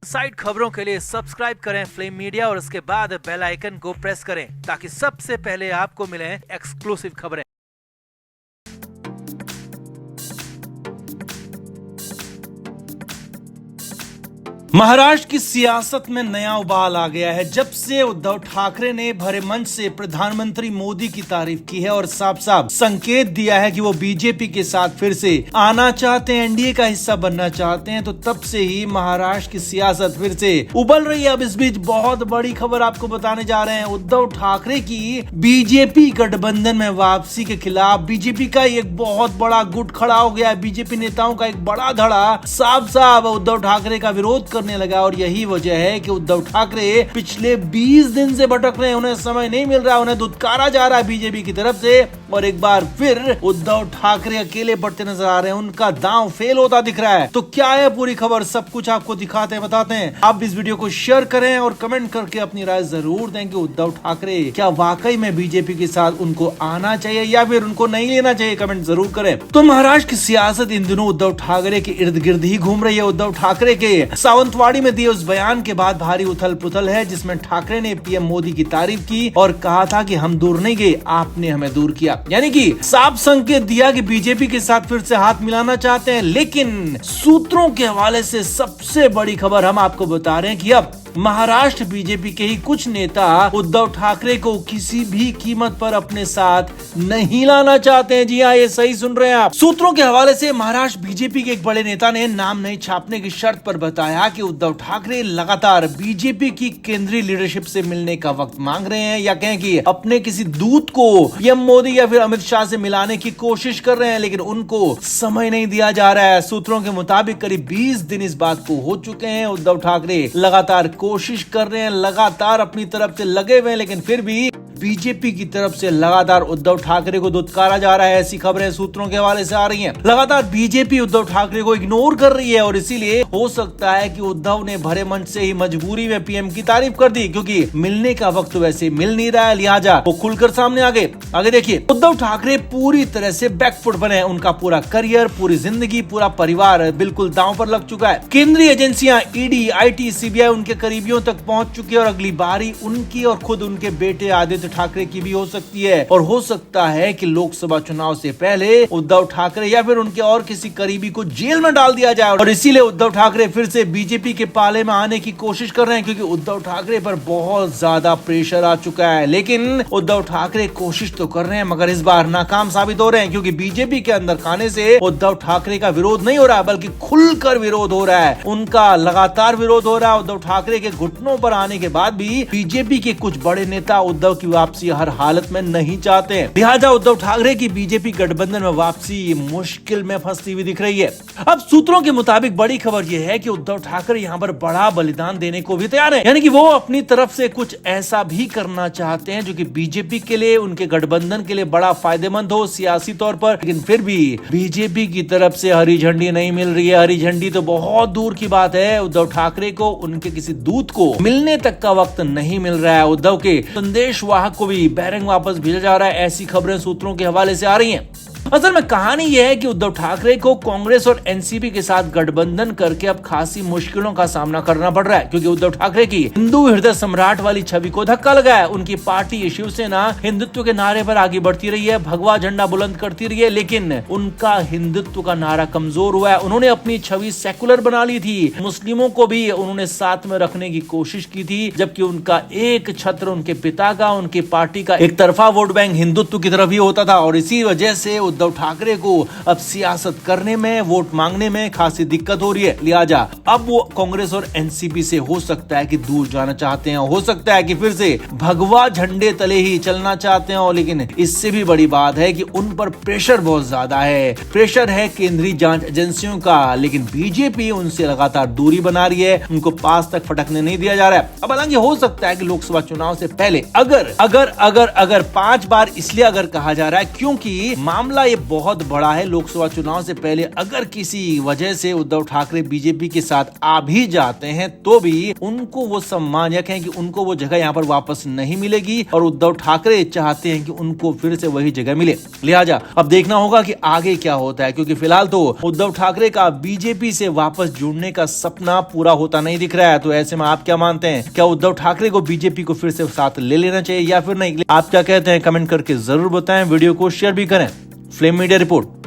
Side खबरों के लिए सब्सक्राइब करें फ्लेम मीडिया और उसके बाद बेल आइकन को प्रेस करें ताकि सबसे पहले आपको मिले एक्सक्लूसिव खबरें। महाराष्ट्र की सियासत में नया उबाल आ गया है जब से उद्धव ठाकरे ने भरे मंच से प्रधानमंत्री मोदी की तारीफ की है और साफ साफ संकेत दिया है कि वो बीजेपी के साथ फिर से आना चाहते हैं, एनडीए का हिस्सा बनना चाहते हैं। तो तब से ही महाराष्ट्र की सियासत फिर से उबल रही है। अब इस बीच बहुत बड़ी खबर आपको बताने जा रहे हैं। उद्धव ठाकरे की बीजेपी गठबंधन में वापसी के खिलाफ बीजेपी का एक बहुत बड़ा गुट खड़ा हो गया है। बीजेपी नेताओं का एक बड़ा धड़ा साफ साफ उद्धव ठाकरे का विरोध करने लगा और यही वजह है कि उद्धव ठाकरे पिछले 20 दिन से भटक रहे हैं। उन्हें समय नहीं मिल रहा, उन्हें दुत्कारा जा रहा है बीजेपी की तरफ से और एक बार फिर उद्धव ठाकरे अकेले बढ़ते नजर आ रहे हैं। उनका दांव फेल होता दिख रहा है। तो क्या है पूरी खबर, सब कुछ आपको दिखाते हैं, बताते हैं। आप इस वीडियो को शेयर करें और कमेंट करके अपनी राय जरूर दें कि उद्धव ठाकरे क्या वाकई में बीजेपी के साथ उनको आना चाहिए या फिर उनको नहीं लेना चाहिए, कमेंट जरूर करें। तो महाराष्ट्र की सियासत इन दिनों उद्धव ठाकरे के इर्द गिर्द ही घूम रही है। उद्धव ठाकरे के सावंतवाड़ी में दिए उस बयान के बाद भारी उथल पुथल है जिसमें ठाकरे ने पीएम मोदी की तारीफ की और कहा था कि हम दूर नहीं गए, आपने हमें दूर किया। यानी कि साफ संकेत दिया कि बीजेपी के साथ फिर से हाथ मिलाना चाहते हैं। लेकिन सूत्रों के हवाले से सबसे बड़ी खबर हम आपको बता रहे हैं कि अब महाराष्ट्र बीजेपी के ही कुछ नेता उद्धव ठाकरे को किसी भी कीमत पर अपने साथ नहीं लाना चाहते हैं। जी हाँ, ये सही सुन रहे हैं आप। सूत्रों के हवाले से महाराष्ट्र बीजेपी के एक बड़े नेता ने नाम नहीं छापने की शर्त पर बताया कि उद्धव ठाकरे लगातार बीजेपी की केंद्रीय लीडरशिप से मिलने का वक्त मांग रहे हैं या कहें कि अपने किसी दूत को पीएम मोदी या फिर अमित शाह से मिलाने की कोशिश कर रहे हैं, लेकिन उनको समय नहीं दिया जा रहा है। सूत्रों के मुताबिक करीब 20 दिन इस बात को हो चुके हैं। उद्धव ठाकरे लगातार कोशिश कर रहे हैं, लगातार अपनी तरफ से लगे हुए हैं, लेकिन फिर भी बीजेपी की तरफ से लगातार उद्धव ठाकरे को दुत्कारा जा रहा है। ऐसी खबरें सूत्रों के हवाले से आ रही हैं। लगातार बीजेपी उद्धव ठाकरे को इग्नोर कर रही है और इसीलिए हो सकता है कि उद्धव ने भरे मंच से ही मजबूरी में पीएम की तारीफ कर दी, क्योंकि मिलने का वक्त तो वैसे मिल नहीं रहा है, लिहाजा वो खुलकर सामने आ गए। आगे देखिए, उद्धव ठाकरे पूरी तरह से बैकफुट बने हैं। उनका पूरा करियर, पूरी जिंदगी, पूरा परिवार बिल्कुल दांव पर लग चुका है। केंद्रीय एजेंसियां ईडी, आईटी, सीबीआई उनके करीबियों तक पहुंच चुकी है और अगली बारी उनकी और खुद उनके बेटे आदित्य ठाकरे की भी हो सकती है। और हो सकता है कि लोकसभा चुनाव से पहले उद्धव ठाकरे या फिर उनके और किसी करीबी को जेल में डाल दिया जाए और इसीलिए उद्धव ठाकरे फिर से बीजेपी के पाले में आने की कोशिश कर रहे हैं, क्योंकि उद्धव ठाकरे पर बहुत ज्यादा प्रेशर आ चुका है। लेकिन उद्धव ठाकरे कोशिश तो कर रहे हैं मगर इस बार नाकाम साबित हो रहे हैं, क्योंकि बीजेपी के अंदर खाने से उद्धव ठाकरे का विरोध नहीं हो रहा बल्कि खुलकर विरोध हो रहा है। उनका लगातार विरोध हो रहा है। उद्धव ठाकरे के घुटनों पर आने के बाद भी बीजेपी के कुछ बड़े नेता उद्धव की वापसी हर हालत में नहीं चाहते हैं। लिहाजा उद्धव ठाकरे की बीजेपी गठबंधन में वापसी मुश्किल में फंसती हुई दिख रही है। अब सूत्रों के मुताबिक बड़ी खबर यह है कि उद्धव ठाकरे यहाँ पर बड़ा बलिदान देने को भी तैयार है, यानी कि वो अपनी तरफ से कुछ ऐसा भी करना चाहते हैं जो कि बीजेपी के लिए, उनके गठबंधन के लिए बड़ा फायदेमंद हो सियासी तौर पर। लेकिन फिर भी बीजेपी की तरफ से हरी झंडी नहीं मिल रही है। हरी झंडी तो बहुत दूर की बात है, उद्धव ठाकरे को उनके किसी दूत को मिलने तक का वक्त नहीं मिल रहा है। उद्धव के संदेश वाहक को भी बहरंग वापस भेजा जा रहा है। ऐसी खबरें सूत्रों के हवाले से आ रही हैं। असल में कहानी यह है कि उद्धव ठाकरे को कांग्रेस और एनसीपी के साथ गठबंधन करके अब खासी मुश्किलों का सामना करना पड़ रहा है, क्योंकि उद्धव ठाकरे की हिंदू हृदय सम्राट वाली छवि को धक्का लगा है। उनकी पार्टी शिवसेना हिंदुत्व के नारे पर आगे बढ़ती रही है, भगवा झंडा बुलंद करती रही है, लेकिन उनका हिंदुत्व का नारा कमजोर हुआ है। उन्होंने अपनी छवि सेकुलर बना ली थी, मुस्लिमों को भी उन्होंने साथ में रखने की कोशिश की थी, जबकि उनका एक छत्र उनके पिता का, उनकी पार्टी का एक तरफा वोट बैंक हिंदुत्व की तरफ ही होता था। और इसी वजह से उद्धव ठाकरे को अब सियासत करने में, वोट मांगने में खासी दिक्कत हो रही है। लिहाजा अब वो कांग्रेस और एनसीपी से हो सकता है कि दूर जाना चाहते हैं, हो सकता है कि फिर से भगवा झंडे तले ही चलना चाहते हैं। लेकिन इससे भी बड़ी बात है कि उन पर प्रेशर बहुत ज्यादा है। प्रेशर है केंद्रीय जांच एजेंसियों का, लेकिन बीजेपी उनसे लगातार दूरी बना रही है, उनको पास तक फटकने नहीं दिया जा रहा है। अब हालांकि हो सकता है कि लोकसभा चुनाव से पहले अगर 5 बार इसलिए अगर कहा जा रहा है क्योंकि मामला मामला ये बहुत बड़ा है। लोकसभा चुनाव से पहले अगर किसी वजह से उद्धव ठाकरे बीजेपी के साथ आ भी जाते हैं तो भी उनको वो सम्मान या कहें कि उनको वो जगह यहाँ पर वापस नहीं मिलेगी और उद्धव ठाकरे चाहते हैं कि उनको फिर से वही जगह मिले। लिहाजा अब देखना होगा कि आगे क्या होता है, क्योंकि फिलहाल तो उद्धव ठाकरे का बीजेपी से वापस जुड़ने का सपना पूरा होता नहीं दिख रहा है। तो ऐसे में आप क्या मानते हैं, क्या उद्धव ठाकरे को बीजेपी को फिर से साथ ले लेना चाहिए या फिर नहीं? आप क्या कहते हैं कमेंट करके जरूर बताएं। वीडियो को शेयर भी करें। Flame media report.